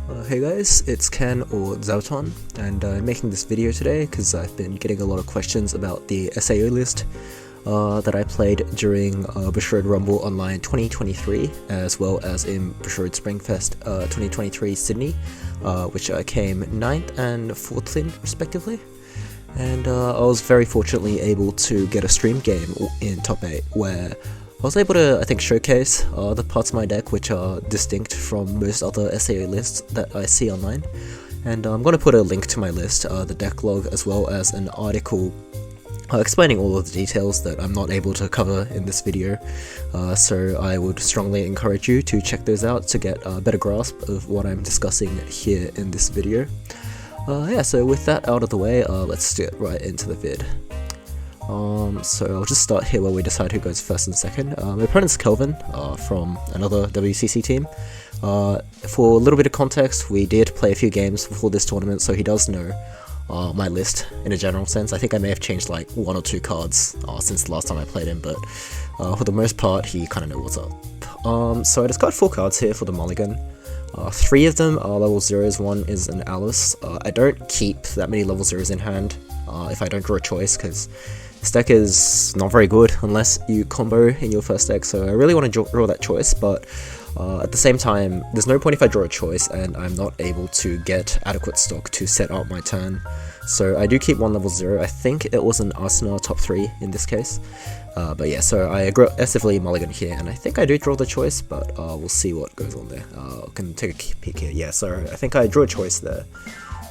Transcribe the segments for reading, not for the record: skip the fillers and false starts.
Hey guys, it's Ken or Zabuton, and I'm making this video today because I've been getting a lot of questions about the SAO list that I played during Bushiroad Rumble Online 2023, as well as in Bushiroad Springfest 2023 Sydney, which I came 9th and 4th in respectively. And I was very fortunately able to get a stream game in top 8 where I was able to, I think, showcase the parts of my deck which are distinct from most other SAO lists that I see online. And I'm going to put a link to my list, the deck log, as well as an article explaining all of the details that I'm not able to cover in this video. So I would strongly encourage you to check those out to get a better grasp of what I'm discussing here in this video. Yeah, so with that out of the way, let's get right into the vid. So I'll just start here where we decide who goes first and second. My opponent's Kelvin from another WCC team. For a little bit of context, we did play a few games before this tournament, so he does know my list in a general sense. I think I may have changed like 1 or 2 cards since the last time I played him, but for the most part, he kind of knows what's up. So I discard 4 cards here for the mulligan. 3 of them are level 0s, 1 is an Alice. I don't keep that many level 0s in hand if I don't draw a choice, because this deck is not very good unless you combo in your first deck, so I really want to draw that choice, but at the same time, there's no point if I draw a choice and I'm not able to get adequate stock to set up my turn. So I do keep 1 level 0, I think it was an Arsenal top 3 in this case. But yeah, so I aggressively mulligan here, and I think I do draw the choice, but we'll see what goes on there. I can take a peek here. Yeah, so I think I drew a choice there.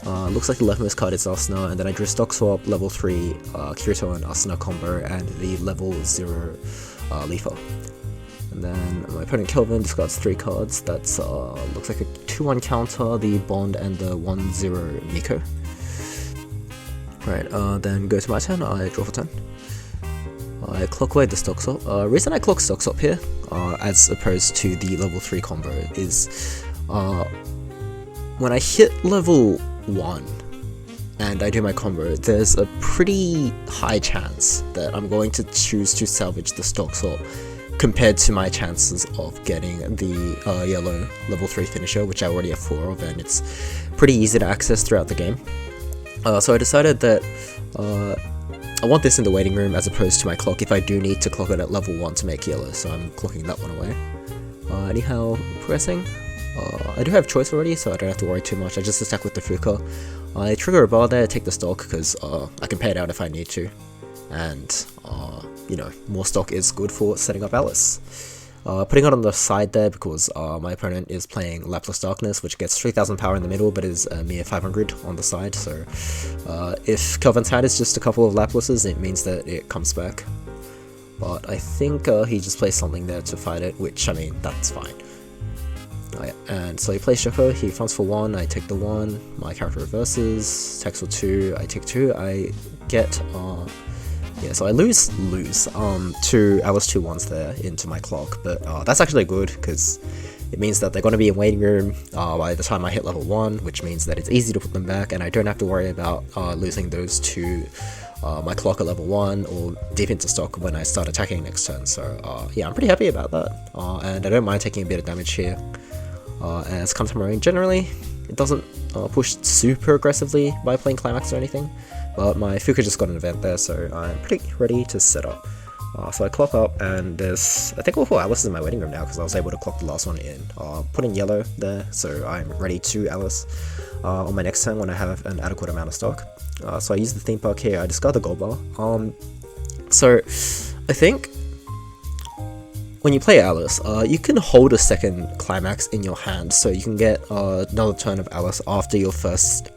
Looks like the leftmost card is Asuna, and then I drew stock swap, level 3 Kirito and Asuna combo, and the level 0 Leafer. And then my opponent Kelvin discards 3 cards. That's looks like a 2-1 counter, the Bond, and the 1-0 Miko. Right, then go to my turn. I draw for turn. I clock away the stock swap. Reason I clock stock swap here, as opposed to the level 3 combo, is when I hit level 1 and I do my combo, there's a pretty high chance that I'm going to choose to salvage the stock swap compared to my chances of getting the yellow level 3 finisher, which I already have 4 of, and it's pretty easy to access throughout the game. So I decided that I want this in the waiting room as opposed to my clock if I do need to clock it at level 1 to make yellow, so I'm clocking that one away. Anyhow, progressing. I do have choice already, so I don't have to worry too much. I just attack with the Fuka. I trigger a bar there, take the stock, because I can pay it out if I need to. And, you know, more stock is good for setting up Alice. Putting it on the side there because my opponent is playing Lapless Darkness, which gets 3000 power in the middle, but is a mere 500 on the side. So if Kelvin's hand is just a couple of Laplesses, it means that it comes back. But I think he just plays something there to fight it, which, I mean, that's fine. And so he plays Shoko, he fronts for 1, I take the 1, my character reverses, attacks for 2, I take 2, I get, yeah, so I lose 2 Alice 2 1s there into my clock, but that's actually good, because it means that they're going to be in waiting room by the time I hit level 1, which means that it's easy to put them back, and I don't have to worry about losing those to my clock at level 1 or deep into stock when I start attacking next turn. So yeah, I'm pretty happy about that, and I don't mind taking a bit of damage here. As comes to Marine, generally it doesn't push super aggressively by playing Climax or anything, but my Fuka just got an event there, so I'm pretty ready to set up. So I clock up, and there's, I think all 4 Alice's in my waiting room now because I was able to clock the last one in. Putting yellow there, so I'm ready to Alice on my next turn when I have an adequate amount of stock. So I use the theme park here, I discard the gold bar. So I think when you play Alice, you can hold a second Climax in your hand, so you can get another turn of Alice after your first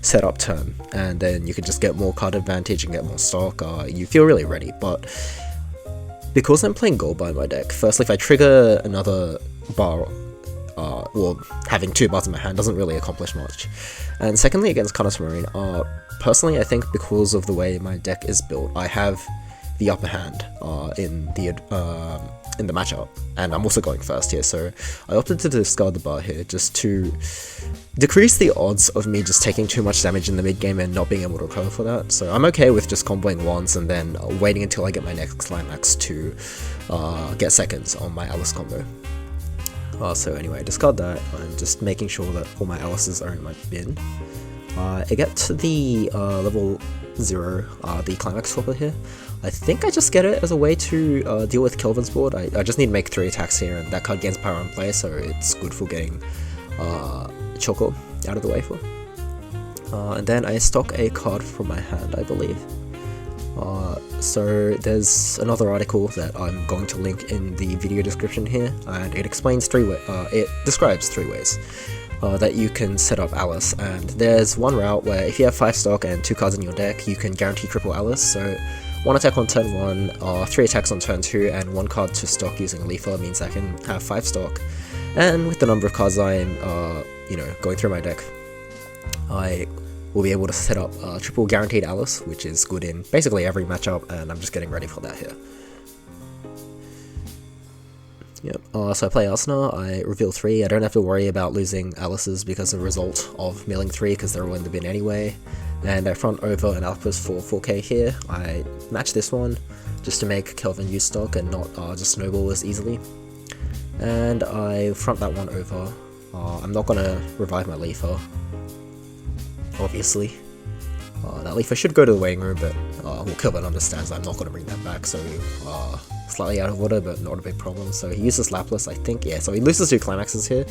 setup turn, and then you can just get more card advantage and get more stock. You feel really ready, but because I'm playing gold bar in my deck, firstly, if I trigger another bar, well, having 2 bars in my hand doesn't really accomplish much. And secondly, against Commentated Marine, personally, I think because of the way my deck is built, I have the upper hand in the matchup, and I'm also going first here, so I opted to discard the bar here just to decrease the odds of me just taking too much damage in the mid game and not being able to recover for that. So I'm okay with just comboing once and then waiting until I get my next Climax to get seconds on my Alice combo. So anyway, discard that. I'm just making sure that all my Alice's are in my bin. I get to the level 0, the climax swapper here. I think I just get it as a way to deal with Kelvin's board. I just need to make 3 attacks here, and that card gains power on play, so it's good for getting Choco out of the way for. And then I stock a card from my hand, I believe. So there's another article that I'm going to link in the video description here, and it explains it describes 3 ways that you can set up Alice. And there's one route where if you have 5 stock and 2 cards in your deck, you can guarantee triple Alice. So 1 attack on turn 1, 3 attacks on turn 2, and 1 card to stock using Leafer means I can have 5 stock. And with the number of cards I'm going through my deck, I will be able to set up triple guaranteed Alice, which is good in basically every matchup, and I'm just getting ready for that here. Yep. So I play Arsenal, I reveal 3, I don't have to worry about losing Alice's because of the result of milling 3 because they're all in the bin anyway, and I front over an Alpus for 4k here. I match this one just to make Kelvin use stock and not just snowball as easily, and I front that one over. I'm not going to revive my Leafer, obviously. That Leafer should go to the waiting room, but Kelvin understands I'm not going to bring that back, so slightly out of order, but not a big problem. So he uses Laplace, I think, yeah, so he loses 2 climaxes here.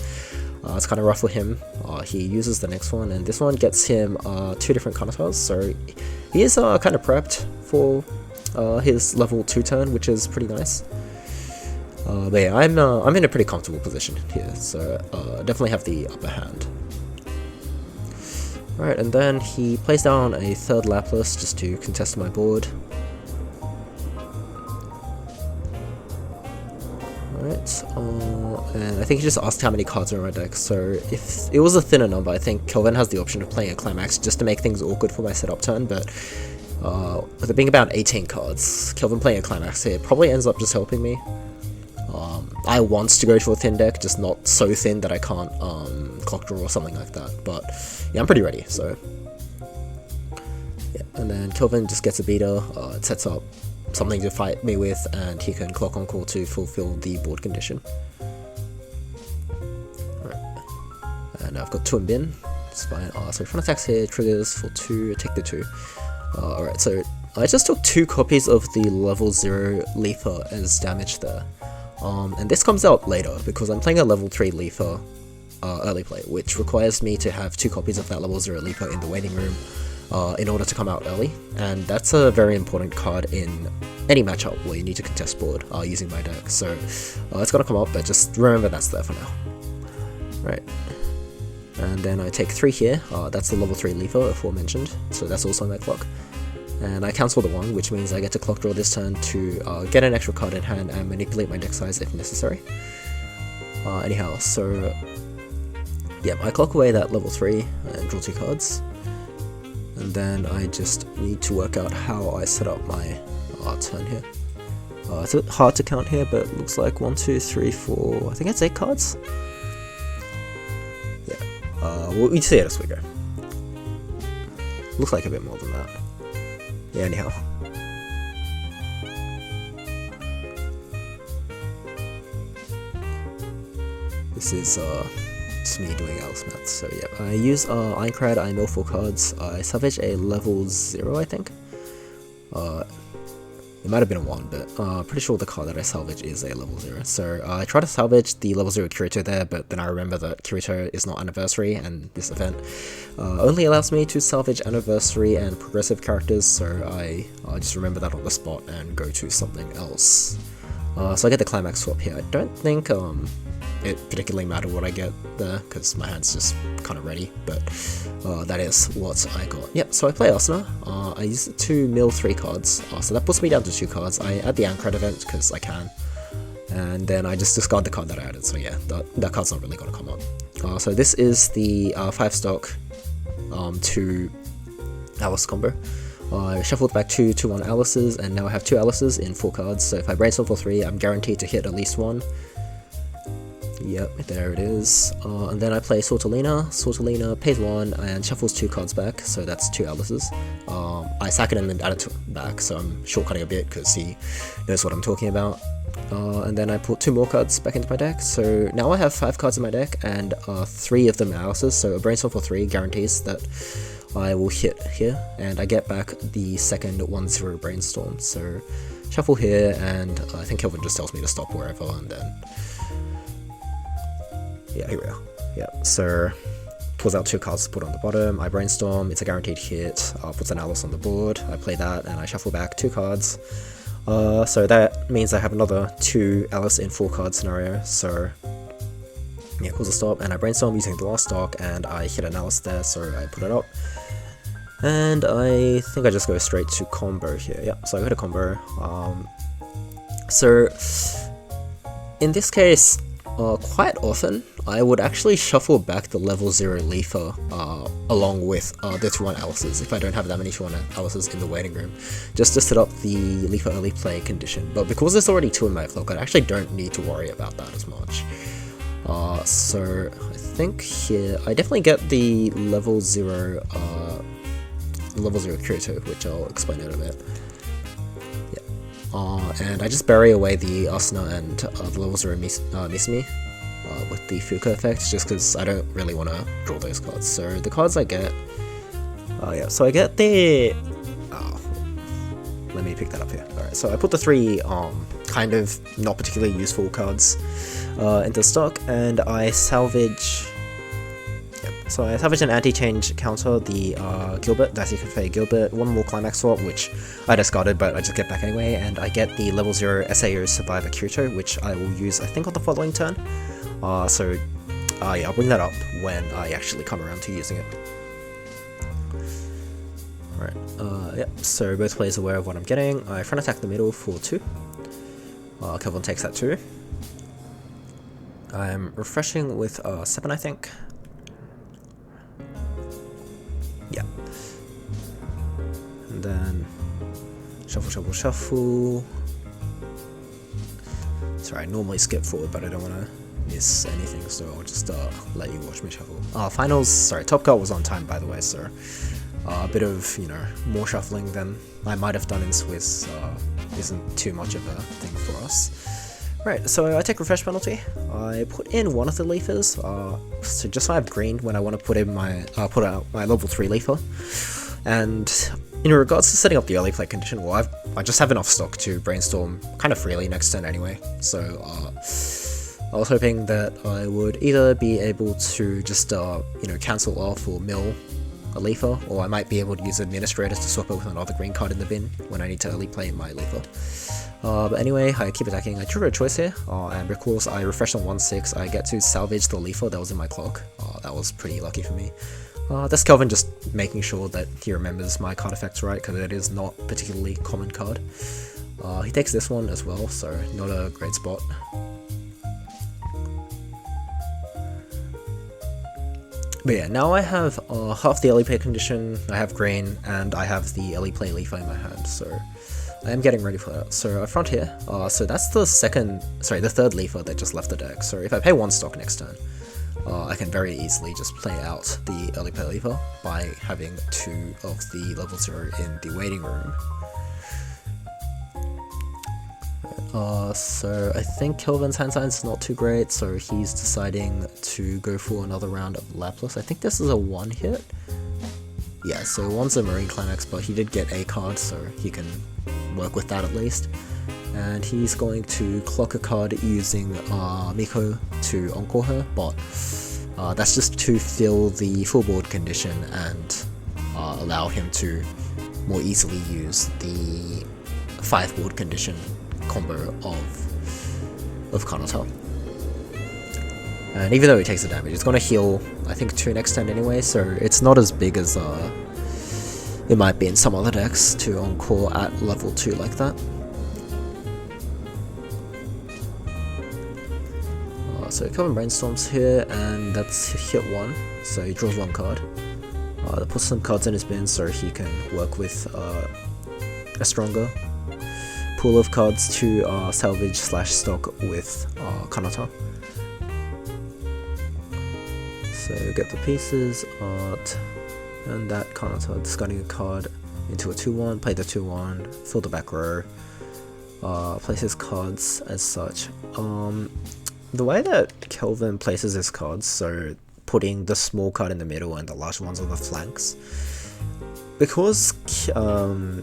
It's kind of rough for him. He uses the next one, and this one gets him 2 different Counterspells, so he is kind of prepped for his level 2 turn, which is pretty nice. But yeah, I'm in a pretty comfortable position here, so definitely have the upper hand. Alright, and then he plays down a 3rd Laplace just to contest my board. Alright, and I think he just asked how many cards are in my deck, so if it was a thinner number, I think Kelvin has the option of playing a Climax just to make things awkward for my setup turn, but with it being about 18 cards, Kelvin playing a Climax here probably ends up just helping me. I want to go to a thin deck, just not so thin that I can't clock draw or something like that, but yeah, I'm pretty ready, so yeah. And then Kelvin just gets a beater, it sets up something to fight me with, and he can clock on call to fulfill the board condition. Alright, and I've got 2 in bin, it's fine. So front attacks here, triggers for 2, take the 2. Alright, so I just took 2 copies of the level 0 Leafer as damage there. And this comes out later because I'm playing a level 3 Leafer early play, which requires me to have 2 copies of that level 0 Leafer in the waiting room in order to come out early, and that's a very important card in any matchup where you need to contest board using my deck, so it's gonna come up, but just remember that's there for now. Right, and then I take 3 here, that's the level 3 Leafer aforementioned, so that's also my clock. And I cancel the 1, which means I get to clock draw this turn to get an extra card in hand and manipulate my deck size if necessary. Anyhow, so yeah, I clock away that level 3 and draw 2 cards. And then I just need to work out how I set up my turn here. It's a bit hard to count here, but it looks like 1, 2, 3, 4, I think it's 8 cards. Yeah, we'll see it as we go. Looks like a bit more than that. Yeah, anyhow. This is just me doing Alice maths, so yeah. I use Ironclad, I mill 4 cards, I salvage a level 0, I think. It might have been a 1, but pretty sure the card that I salvage is a level 0. So I try to salvage the level 0 Kirito there, but then I remember that Kirito is not Anniversary, and this event only allows me to salvage Anniversary and progressive characters, so I just remember that on the spot and go to something else. So I get the Climax swap here. I don't think it particularly mattered what I get there, because my hand's just kind of ready, but that is what I got. Yep, so I play Asuna. I use it to mill 3 cards, so that puts me down to 2 cards. I add the Ancred event because I can, and then I just discard the card that I added, so yeah, that card's not really going to come up. So this is the 5 stock 2 Alice combo. I shuffled back 2 2-1 Alices, and now I have 2 Alices in 4 cards, so if I brainstorm for 3, I'm guaranteed to hit at least 1. Yep, there it is. And then I play Sortolina. Sortolina pays 1 and shuffles 2 cards back, so that's 2 Alices. I sack it and then add it back, so I'm shortcutting a bit because he knows what I'm talking about. And then I put 2 more cards back into my deck, so now I have 5 cards in my deck, and 3 of them are Alice's, so a Brainstorm for 3 guarantees that I will hit here, and I get back the second 1-0 Brainstorm, so shuffle here, and I think Kelvin just tells me to stop wherever, and then... yeah, here we are. Yeah, so pulls out 2 cards to put on the bottom, I Brainstorm, it's a guaranteed hit, puts an Alice on the board, I play that, and I shuffle back 2 cards. So that means I have another 2 Alice in 4 card scenario, so yeah, calls a stop, and I Brainstorm using the last stock, and I hit an Alice there, so I put it up. And I think I just go straight to combo here, yeah, so I go to combo. So in this case, quite often, I would actually shuffle back the level 0 Leafer along with the 2-1 Alice's if I don't have that many 2-1 Alice's in the waiting room, just to set up the Leafer early play condition. But because there's already 2 in my clock, I actually don't need to worry about that as much. So I think here, I definitely get the level 0 Kyoto, which I'll explain in a bit. And I just bury away the Asuna and the level 0 Misumi with the Fuka effect, just because I don't really want to draw those cards. So the cards I get, yeah, so I get the, let me pick that up here. Alright, so I put the 3 kind of not particularly useful cards into stock, and I salvage, so I salvage an anti-change counter, the Gilbert, Dicey Cafe Gilbert, 1 more Climax Swap, which I discarded, but I just get back anyway, and I get the level 0 SAO Survivor Kyoto, which I will use, I think, on the following turn. So yeah, I'll bring that up when I actually come around to using it. Alright, yep, so both players are aware of what I'm getting. I front attack the middle for 2. Kelvin takes that 2. I'm refreshing with 7, I think. Yeah. And then shuffle, shuffle, shuffle. Sorry, I normally skip forward, but I don't want to miss anything, so I'll just let you watch me shuffle. Finals, sorry, top card was on time, by the way, so a bit of, you know, more shuffling than I might have done in Swiss isn't too much of a thing for us. Right, so I take refresh penalty. I put in one of the Leafers, so just so I have green when I want to put in my put out my level 3 Leafer. And in regards to setting up the early play condition, well, I just have enough stock to Brainstorm kind of freely next turn anyway. So I was hoping that I would either be able to just you know, cancel off or mill a Leafer, or I might be able to use Administrators to swap it with another green card in the bin when I need to early play my Leafer. But anyway, I keep attacking. I drew a choice here, and because I refreshed on 1-6, I get to salvage the Leafer that was in my clock. That was pretty lucky for me. That's Kelvin just making sure that he remembers my card effects right, because it is not a particularly common card. He takes this one as well, so not a great spot. But yeah, now I have half the early play condition, I have green, and I have the early play Leafer in my hand, so I am getting ready for that. So I front here, so that's the third Leafer that just left the deck, so if I pay 1 stock next turn, I can very easily just play out the early play Leafer by having 2 of the level 0 in the waiting room. So I think Kelvin's hand sign's not too great, so he's deciding to go for another round of Laplace. I think this is a 1 hit. Yeah, so 1's a Marine Climax, but he did get a card, so he can work with that at least. And he's going to clock a card using Miko to encore her, but that's just to fill the full board condition and allow him to more easily use the 5 board condition combo of Kanata. And even though he takes the damage, it's going to heal, I think, 2 next turn anyway, so it's not as big as it might be in some other decks to encore at level 2 like that. So Kelvin Brainstorms here, and that's hit 1, so he draws 1 card. That puts some cards in his bin so he can work with a stronger pool of cards to salvage / stock with Kanata. So get the pieces, art, and that Kanata discarding a card into a 2-1, play the 2-1, fill the back row, place his cards as such. The way that Kelvin places his cards, so putting the small card in the middle and the large ones on the flanks, because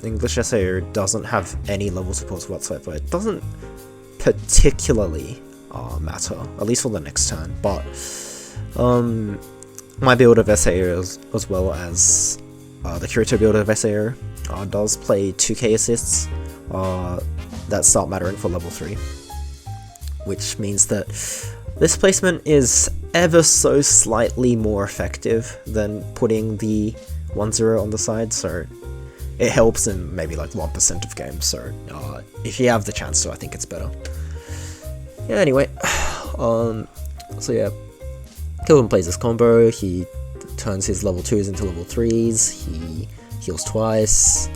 English SAO doesn't have any level supports whatsoever, it doesn't particularly matter, at least for the next turn. But my build of SAO as well as the Kirito build of SAO does play 2k assists that start mattering for level 3, which means that this placement is ever so slightly more effective than putting the 1-0 on the side, so it helps in maybe like 1% of games, so if you have the chance to, I think it's better. Yeah, anyway, so yeah, Kelvin plays this combo, he turns his level 2s into level 3s, he heals twice,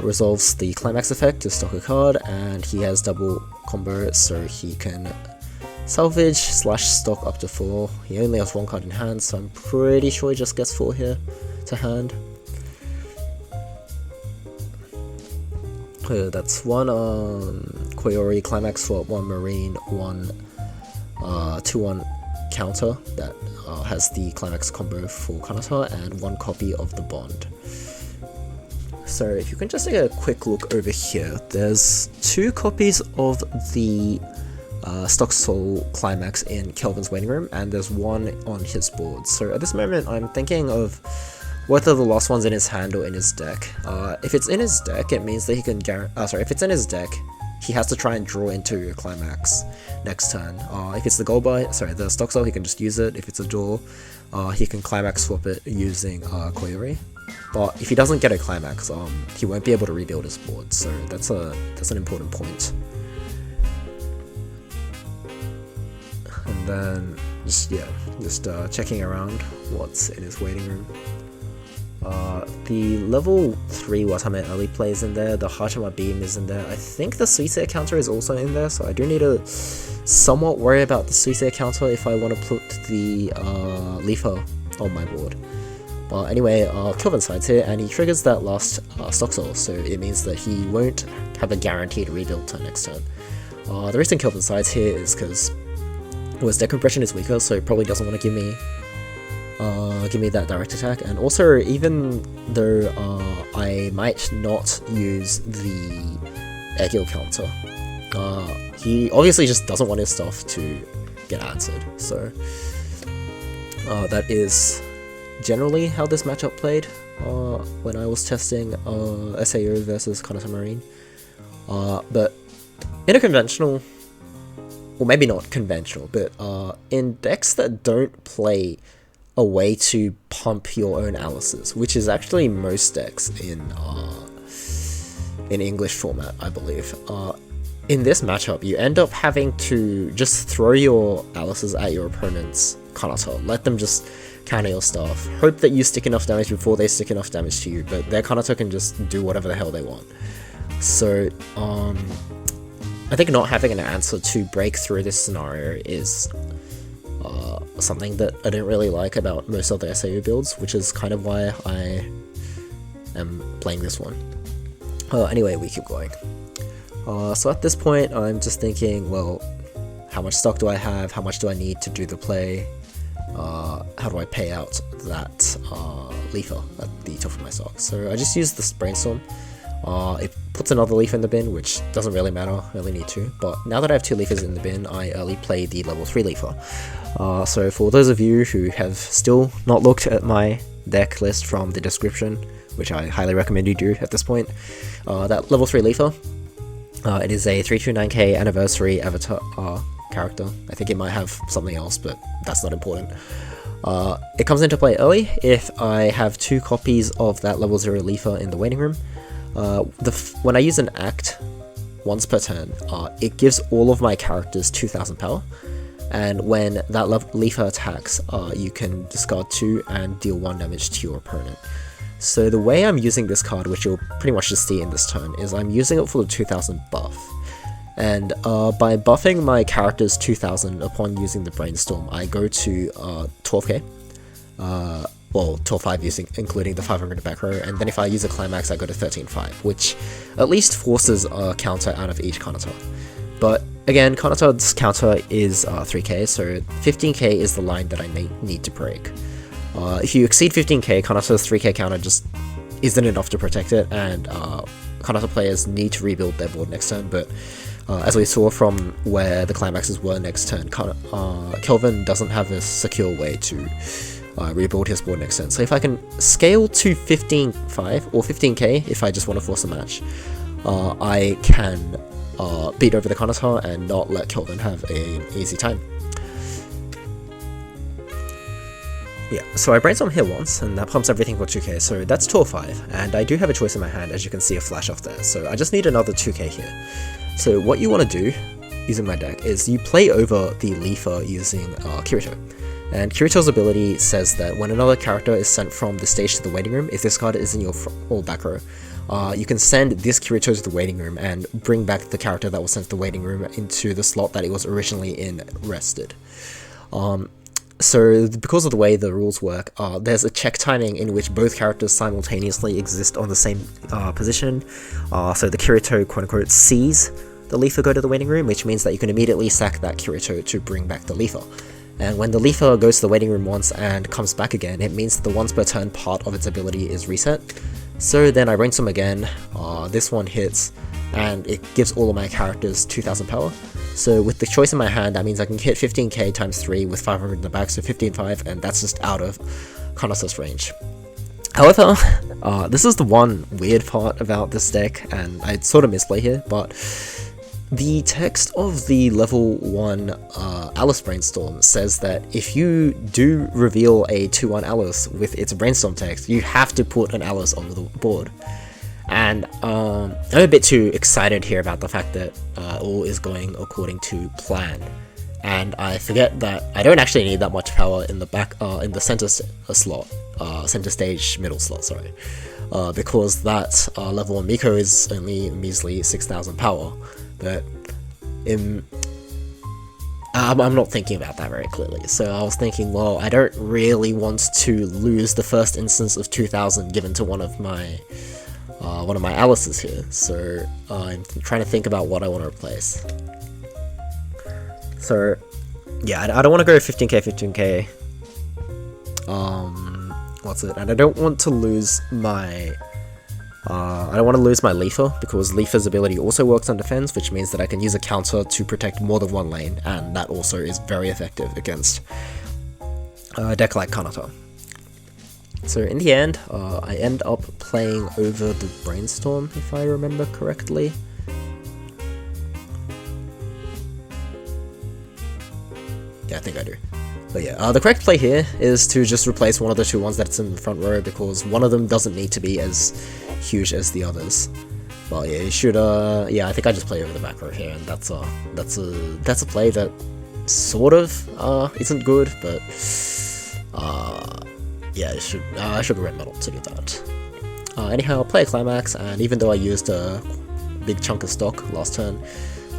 resolves the climax effect to stock a card, and he has double combo, so he can salvage / stock up to 4. He only has 1 card in hand, so I'm pretty sure he just gets 4 here to hand. That's 1 Koyori climax swap, 1 marine, 1 2-1 counter that has the climax combo for Kanata, and 1 copy of the bond. So if you can just take a quick look over here, there's 2 copies of the Stock Soul Climax in Kelvin's waiting room, and there's 1 on his board. So at this moment, I'm thinking of whether the last one's in his hand or in his deck. If it's in his deck, it means that he can if it's in his deck, he has to try and draw into a climax next turn. If it's the Stock Soul, he can just use it. If it's a door, he can climax swap it using Koyori. But if he doesn't get a climax, he won't be able to rebuild his board. So that's an important point. And then just checking around what's in his waiting room. The level 3 Watame early plays in there, the Hachima Beam is in there, I think the Suisei counter is also in there, so I do need to somewhat worry about the Suisei counter if I want to put the Leafer on my board. But anyway, Kelvin sides here, and he triggers that last Stock Soul, so it means that he won't have a guaranteed rebuild turn next turn. The reason Kelvin sides here is because his deck compression is weaker, so he probably doesn't want to give me that direct attack, and also even though I might not use the Egil counter, he obviously just doesn't want his stuff to get answered, so that is generally how this matchup played when I was testing SAO versus Kanata Marine. But in a conventional, or maybe not conventional, but in decks that don't play a way to pump your own Alices, which is actually most decks in English format, I believe. In this matchup, you end up having to just throw your Alices at your opponent's Kanata, let them just counter your stuff, hope that you stick enough damage before they stick enough damage to you, but their Kanata can just do whatever the hell they want. So, I think not having an answer to break through this scenario is something that I don't really like about most of the SAO builds, which is kind of why I am playing this one. Anyway, we keep going. So at this point, I'm just thinking, well, how much stock do I have? How much do I need to do the play? How do I pay out that Leafer at the top of my stock? So I just use this Brainstorm. It puts another Leaf in the bin, which doesn't really matter, I only need 2. But now that I have 2 Leafers in the bin, I early play the level 3 Leafer. So for those of you who have still not looked at my deck list from the description, which I highly recommend you do at this point, that level 3 Leafer, it is a 329k anniversary avatar character. I think it might have something else, but that's not important. It comes into play early if I have 2 copies of that level 0 Leafer in the waiting room. When I use an act once per turn, it gives all of my characters 2000 power, and when that Leafer attacks, you can discard 2 and deal 1 damage to your opponent. So the way I'm using this card, which you'll pretty much just see in this turn, is I'm using it for the 2000 buff. And by buffing my characters 2000 upon using the Brainstorm, I go to 12k. well, 12.5 using including the 500 back row, and then if I use a climax I go to 13.5, which at least forces a counter out of each Kanata. But again, Kanata's counter is 3k, so 15k is the line that I need to break. If you exceed 15k, Kanata's 3k counter just isn't enough to protect it, and Kanata players need to rebuild their board next turn, but as we saw from where the climaxes were next turn, Kelvin doesn't have a secure way to rebuild his board next turn. So if I can scale to 15.5 or 15k if I just want to force a match, I can beat over the Kanata and not let Kelvin have an easy time. Yeah, so I brainstorm here once, and that pumps everything for 2k, so that's 12.5, and I do have a choice in my hand, as you can see a flash off there, so I just need another 2k here. So what you want to do, using my deck, is you play over the Leafer using Kirito. And Kirito's ability says that when another character is sent from the stage to the waiting room, if this card is in your or back row, you can send this Kirito to the waiting room and bring back the character that was sent to the waiting room into the slot that it was originally in rested. So because of the way the rules work, there's a check timing in which both characters simultaneously exist on the same position. So the Kirito quote-unquote sees the Leafer go to the waiting room, which means that you can immediately sack that Kirito to bring back the Leafer. And when the Leafer goes to the waiting room once and comes back again, it means that the once per turn part of its ability is reset. So then I brainstorm again, this one hits, and it gives all of my characters 2000 power. So with the choice in my hand, that means I can hit 15k times 3 with 500 in the back, so 15.5, and that's just out of Kanata's range. However, this is the one weird part about this deck, and I sort of misplay here, but the text of the level 1 Alice Brainstorm says that if you do reveal a 2-1 Alice with its Brainstorm text, you have to put an Alice on the board. And I'm a bit too excited here about the fact that all is going according to plan, and I forget that I don't actually need that much power in the back, in the center slot, center stage middle slot, sorry, because that level 1 Miko is only measly 6000 power. But I'm not thinking about that very clearly, so I was thinking, well, I don't really want to lose the first instance of 2000 given to one of my Alices here, so I'm trying to think about what I want to replace. So yeah, I don't want to go 15k, what's it, and I don't want to lose my Leafer, because Leafer's ability also works on defense, which means that I can use a counter to protect more than one lane, and that also is very effective against a deck like Kanata. So in the end, I end up playing over the Brainstorm, if I remember correctly. Yeah, I think I do. But yeah, the correct play here is to just replace one of the 2-1s that's in the front row, because one of them doesn't need to be as huge as the others. Well, yeah, you should, yeah, I think I just play over the back row here, and that's a play that sort of isn't good, but yeah, I should red metal to do that. Anyhow, I'll play a climax, and even though I used a big chunk of stock last turn,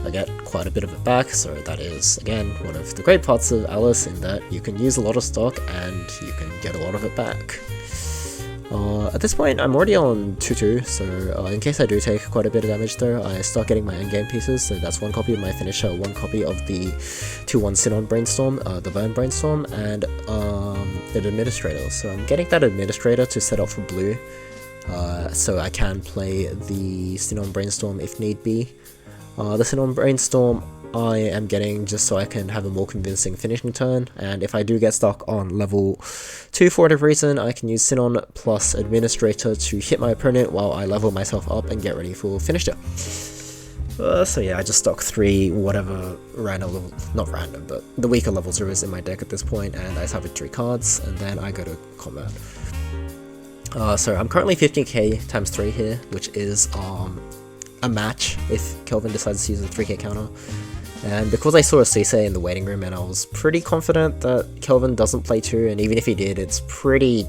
I get quite a bit of it back, so that is, again, one of the great parts of Alice, in that you can use a lot of stock and you can get a lot of it back. At this point, I'm already on 2-2, so in case I do take quite a bit of damage though, I start getting my endgame pieces, so that's one copy of my finisher, one copy of the 2-1 Sinon Brainstorm, the Burn Brainstorm, and an Administrator. So I'm getting that Administrator to set up for blue, so I can play the Sinon Brainstorm if need be. The Sinon Brainstorm I am getting just so I can have a more convincing finishing turn, and if I do get stuck on level 2 for whatever reason, I can use Sinon plus Administrator to hit my opponent while I level myself up and get ready for finisher. So yeah, I just stock 3 whatever random level, not random, but the weaker levels there is in my deck at this point, and I just have victory cards, and then I go to combat. So I'm currently 15k times 3 here, which is a match if Kelvin decides to use a 3k counter. And because I saw a Cisse in the waiting room, and I was pretty confident that Kelvin doesn't play 2, and even if he did, it's pretty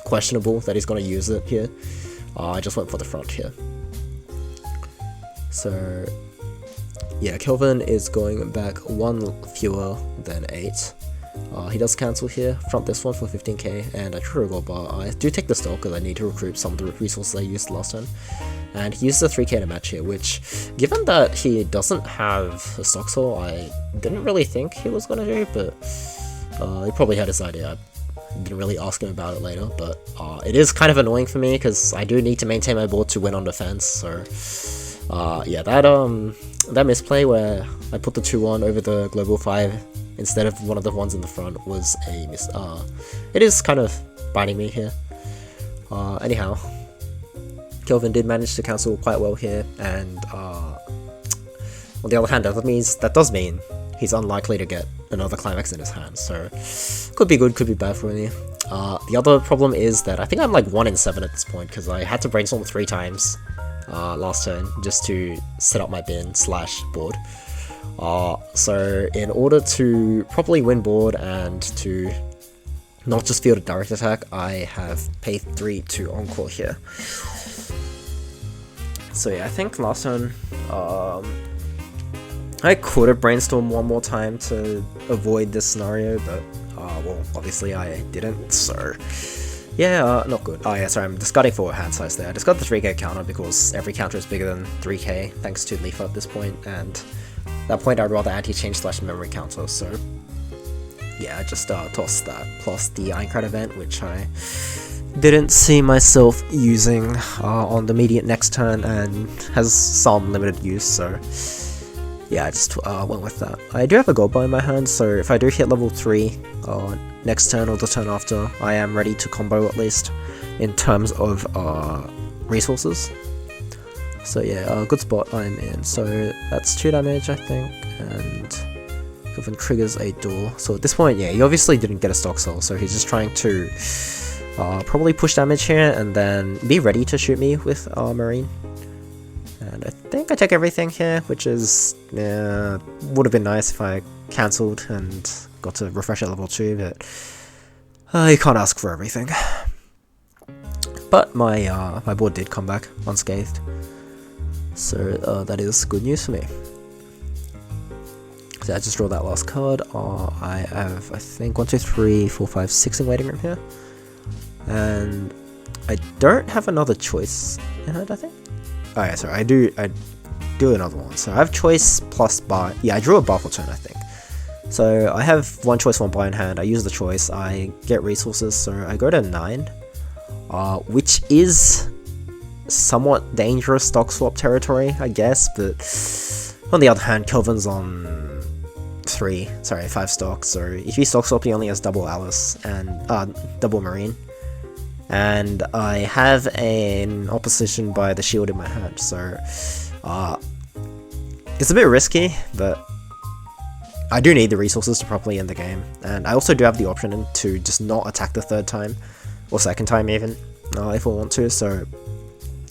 questionable that he's going to use it here, I just went for the front here. So yeah, Kelvin is going back 1 fewer than 8, He does cancel here, front this one for 15k, and I true a gold bar. I do take the stock because I need to recruit some of the resources I used last turn. And he uses a 3k to match here, which, given that he doesn't have a stock soul, I didn't really think he was gonna do, but he probably had his idea. I didn't really ask him about it later, but it is kind of annoying for me because I do need to maintain my board to win on defense. So yeah, that misplay where I put the 2-1 over the global 5 instead of one of the ones in the front was a miss. It is kind of biting me here. Anyhow, Kelvin did manage to cancel quite well here, and on the other hand, that does mean he's unlikely to get another climax in his hand, so could be good, could be bad for me. The other problem is that I think I'm like 1 in 7 at this point, because I had to brainstorm 3 times last turn just to set up my bin / board. So in order to properly win board and to not just field a direct attack, I have paid 3 to encore here. So yeah, I think last turn I could have brainstormed one more time to avoid this scenario, but well, obviously I didn't, so yeah, not good. Oh yeah, sorry, I'm discarding for hand size there. I discard the 3k counter because every counter is bigger than 3k thanks to Leaf at this point, and at that point I'd rather anti-change / memory counter, so yeah, I just tossed that, plus the Ironcrad event, which I didn't see myself using on the immediate next turn and has some limited use, so yeah, I just went with that. I do have a gold bar in my hand, so if I do hit level 3 next turn or the turn after, I am ready to combo at least in terms of resources. So yeah, good spot I'm in. So that's 2 damage, I think, and Kelvin triggers a door. So at this point, yeah, he obviously didn't get a stock cell, so he's just trying to probably push damage here and then be ready to shoot me with Marine. And I think I take everything here, which is, would have been nice if I cancelled and got to refresh at level 2, but you can't ask for everything. But my my board did come back unscathed, so that is good news for me. So I just draw that last card. I have, I think, 1, 2, 3, 4, 5, 6 in waiting room here, and I don't have another choice in hand, I think. Oh yeah, sorry, I do another one. So I have choice plus bar. Yeah, I drew a bar for turn, I think. So I have 1 choice, 1 bar in hand. I use the choice. I get resources, so I go to 9, which is somewhat dangerous stock swap territory, I guess. But on the other hand, Kelvin's on 5 stocks. So if you stock swap, he only has double Alice and double Marine. And I have an opposition by the shield in my hand, so it's a bit risky, but I do need the resources to properly end the game, and I also do have the option to just not attack the 3rd time, or 2nd time even, if I want to. So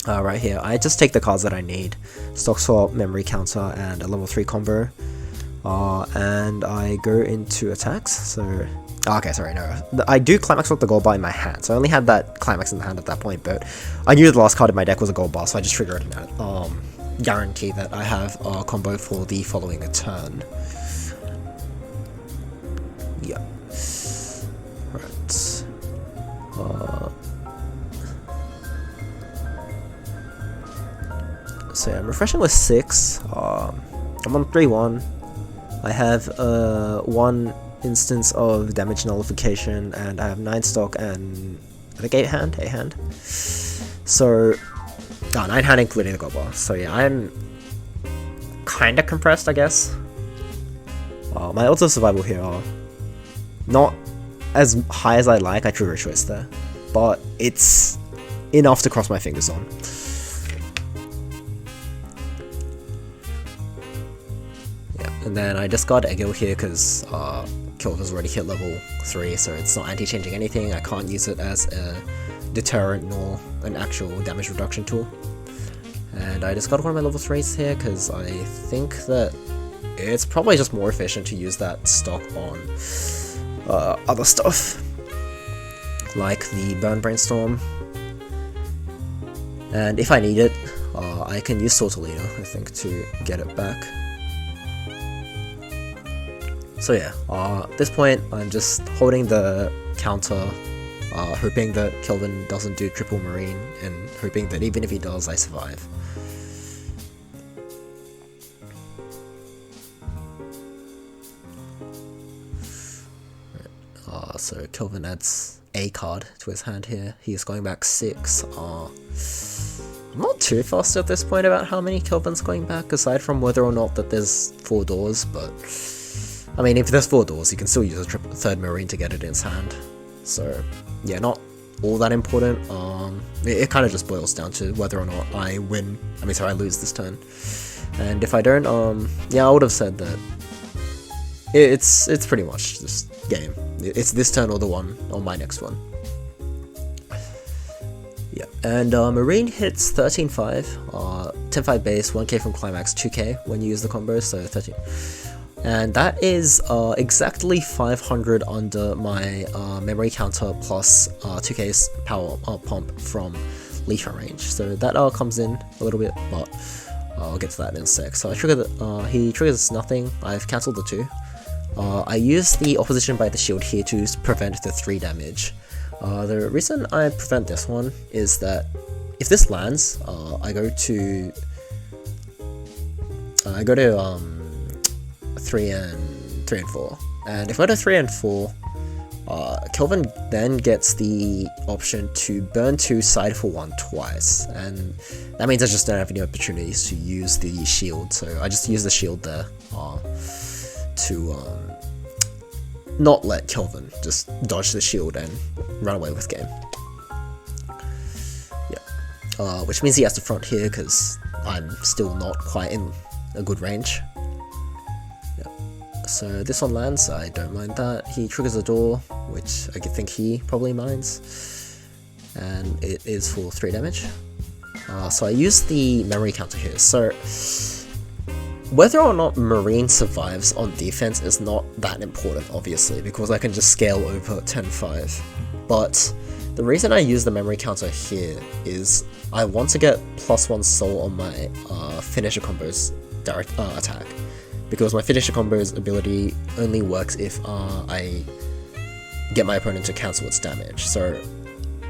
right here, I just take the cards that I need, stock swap, memory counter, and a level 3 combo, and I go into attacks. So okay, sorry, no. I do climax with the gold bar in my hand, so I only had that climax in the hand at that point, but I knew the last card in my deck was a gold bar, so I just triggered it and guarantee that I have a combo for the following turn. Yeah. Right. So yeah, I'm refreshing with 6. I'm on 3-1. I have 1 instance of damage nullification, and I have 9 stock and I think 8 hand. So 9 hand including the gold bar. So yeah, I'm kinda compressed, I guess. My odds of survival here are not as high as I like. I trigger a choice there, but it's enough to cross my fingers on. Yeah, and then I discard Egil here because Kelvin's already hit level 3, so it's not anti-changing anything. I can't use it as a deterrent nor an actual damage reduction tool. And I discard one of my level 3s here because I think that it's probably just more efficient to use that stock on other stuff, like the Burn Brainstorm. And if I need it, I can use Sortalina, I think, to get it back. So yeah, at this point I'm just holding the counter, hoping that Kelvin doesn't do triple marine, and hoping that even if he does, I survive. So Kelvin adds a card to his hand here. He is going back 6. I'm not too fussed at this point about how many Kelvin's going back, aside from whether or not that there's 4 doors, but I mean, if there's 4 doors, he can still use a third marine to get it in his hand. So yeah, not all that important. It kind of just boils down to whether or not I lose this turn. And if I don't, yeah, I would have said that it's pretty much just game. It's this turn or the one on my next one. Yeah, and Marine hits 13.5, 10.5 base, 1k from climax, 2k when you use the combo, so 13. And that is exactly 500 under my memory counter plus 2k's power pump from Leisure range. So that comes in a little bit, but I'll get to that in a sec. So I trigger he triggers nothing. I've cancelled the 2. I use the opposition by the shield here to prevent the 3 damage. The reason I prevent this one is that if this lands, I go to 3 and 4, and if I go to 3 and 4, Kelvin then gets the option to burn 2 side for 1 twice, and that means I just don't have any opportunities to use the shield, so I just use the shield there to not let Kelvin just dodge the shield and run away with game. Yeah, which means he has to front here because I'm still not quite in a good range. Yeah. So this one lands, I don't mind that. He triggers a door, which I think he probably minds, and it is for 3 damage. So I use the memory counter here. So whether or not Marine survives on defense is not that important, obviously, because I can just scale over 10.5. But the reason I use the memory counter here is I want to get +1 soul on my finisher combo's direct attack, because my finisher combo's ability only works if I get my opponent to cancel its damage. So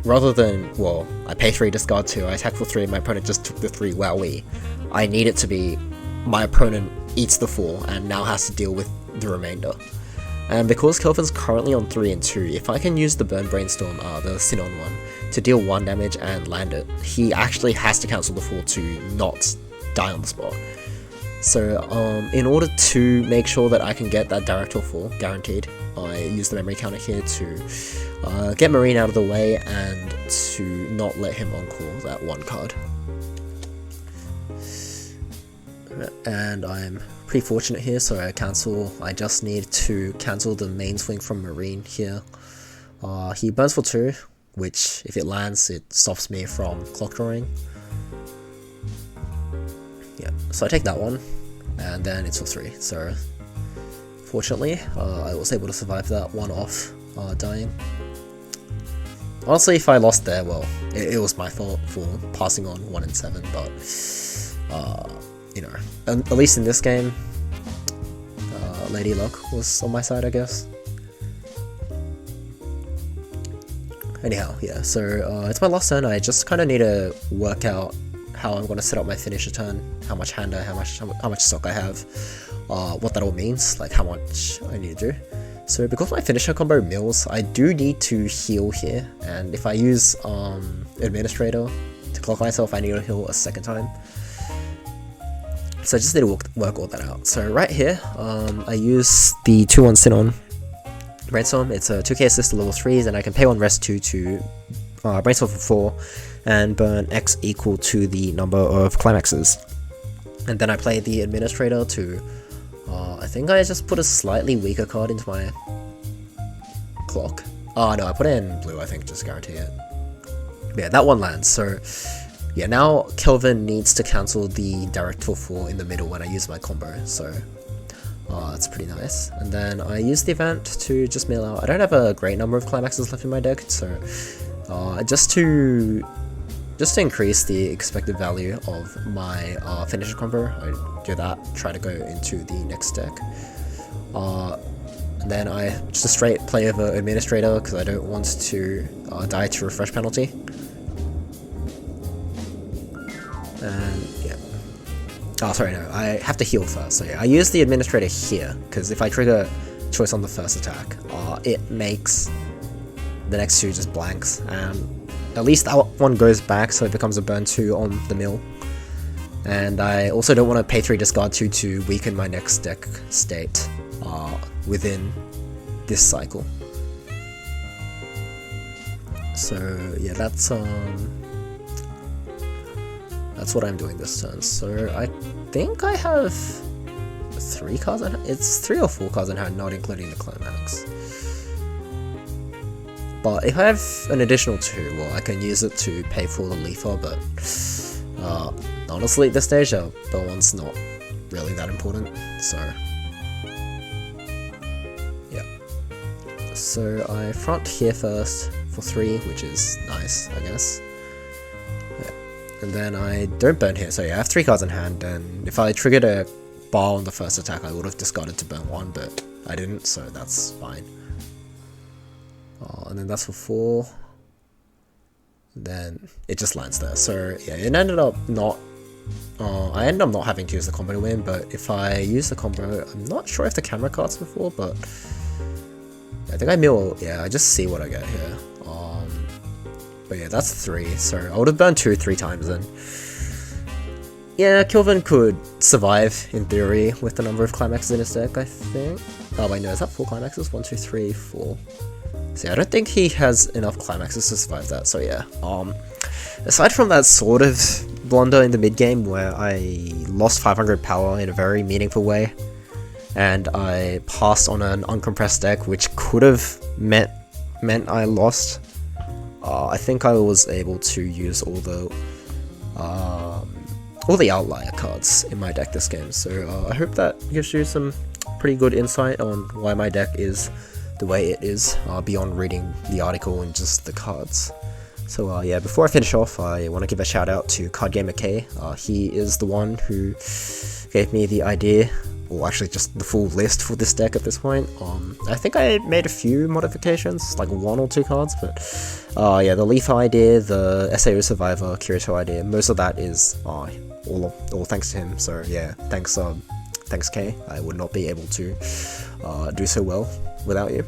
rather than, well, I pay 3, discard 2, I attack for 3, and my opponent just took the 3, wowee, I need it to be my opponent eats the 4 and now has to deal with the remainder. And because Kelvin's currently on 3 and 2, if I can use the Burn Brainstorm, the Sinon one, to deal 1 damage and land it, he actually has to cancel the 4 to not die on the spot. So in order to make sure that I can get that direct or 4 guaranteed, I use the memory counter here to get Marine out of the way and to not let him encore that 1 card. And I'm pretty fortunate here, so I just need to cancel the main swing from Marine here. He burns for 2, which if it lands, it stops me from clock drawing. Yeah, so I take that one, and then it's for 3. So fortunately, I was able to survive that one off dying. Honestly, if I lost there, well, it was my fault for passing on 1 and 7, but you know, at least in this game, Lady Luck was on my side, I guess. Anyhow, yeah, so it's my last turn. I just kind of need to work out how I'm going to set up my finisher turn, how much hand I have, how much stock I have, what that all means, like how much I need to do. So because my finisher combo mills, I do need to heal here, and if I use Administrator to clock myself, I need to heal a 2nd time. So I just need to work all that out. So right here, I use the 2-1 Sinon Brainstorm. It's a 2k assist to level 3s, and I can pay 1 rest 2 to Brainstorm for 4, and burn X equal to the number of climaxes. And then I play the Administrator to, I think I just put a slightly weaker card into my clock. Oh no, I put it in blue, I think, just to guarantee it. But yeah, that one lands, so yeah, now Kelvin needs to cancel the direct for 4 in the middle when I use my combo, so that's pretty nice. And then I use the event to just mill out. I don't have a great number of climaxes left in my deck, so just to increase the expected value of my finisher combo, I do that, try to go into the next deck. and then I just straight play over Administrator because I don't want to die to refresh penalty. And yeah. Oh, sorry, no, I have to heal first. So yeah, I use the Administrator here because if I trigger choice on the first attack, it makes the next two just blanks, and at least that one goes back, so it becomes a burn 2 on the mill. And I also don't want to pay 3 discard 2 to weaken my next deck state within this cycle. So yeah, that's what I'm doing this turn. So I think I have 3 cards in hand. It's 3 or 4 cards in hand, not including the Climax. But if I have an additional 2, well, I can use it to pay for the Leafer, but honestly at this stage, the one's not really that important, so yeah. So I front here first for 3, which is nice, I guess. Yeah. And then I don't burn here, so yeah, I have 3 cards in hand, and if I triggered a bar on the first attack, I would have discarded to burn 1, but I didn't, so that's fine. And then that's for 4. Then it just lands there. So yeah, it ended up not. I ended up not having to use the combo to win, but if I use the combo, I'm not sure if the camera cards before, but I think I mill. Yeah, I just see what I get here. But yeah, that's 3. So I would have burned 2 3 times then. Yeah, Kilvin could survive in theory with the number of climaxes in his deck, I think. Oh wait, no, is that 4 climaxes? 1, 2, 3, 4. See, I don't think he has enough climaxes to survive that, so yeah. Aside from that sort of blunder in the mid game where I lost 500 power in a very meaningful way, and I passed on an uncompressed deck which could have meant I lost, I think I was able to use all the outlier cards in my deck this game, so I hope that gives you some pretty good insight on why my deck is the way it is, beyond reading the article and just the cards. So yeah, before I finish off, I want to give a shout out to Cardgamer K. He is the one who gave me the idea, or actually just the full list for this deck at this point. I think I made a few modifications, like 1 or 2 cards, but yeah, the Leaf idea, the SAO Survivor, Kirito idea, most of that is all thanks to him. So yeah, thanks K. I would not be able to do so well without you.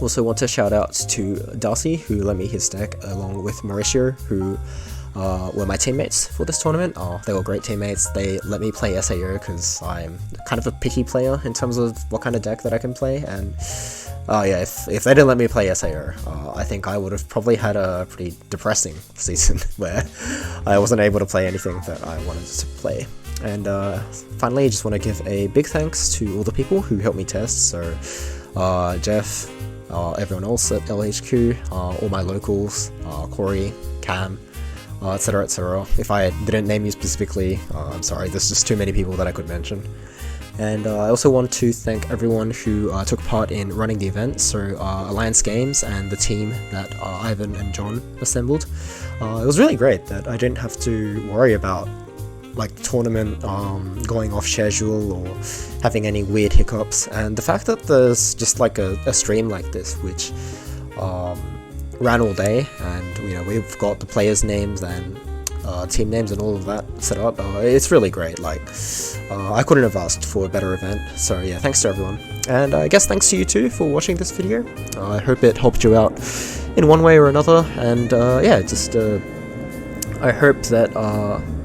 Also want to shout out to Darcy, who lent me his deck, along with Mauricio, who were my teammates for this tournament. They were great teammates. They let me play SAO because I'm kind of a picky player in terms of what kind of deck that I can play, and yeah, if they didn't let me play SAO, I think I would have probably had a pretty depressing season where I wasn't able to play anything that I wanted to play. And finally, I just want to give a big thanks to all the people who helped me test, so Jeff, everyone else at LHQ, all my locals, Corey, Cam, etc, etc. If I didn't name you specifically, I'm sorry, there's just too many people that I could mention. And I also want to thank everyone who took part in running the event, so Alliance Games and the team that Ivan and John assembled. It was really great that I didn't have to worry about like the tournament going off schedule or having any weird hiccups, and the fact that there's just like a stream like this which ran all day, and you know, we've got the players' names and team names and all of that set up. It's really great. Like I couldn't have asked for a better event, so yeah, thanks to everyone, and I guess thanks to you too for watching this video. I hope it helped you out in one way or another, and yeah, just I hope that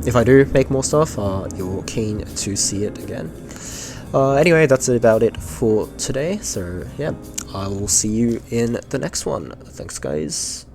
if I do make more stuff, you're keen to see it again. Anyway, that's about it for today, so yeah, I will see you in the next one. Thanks guys.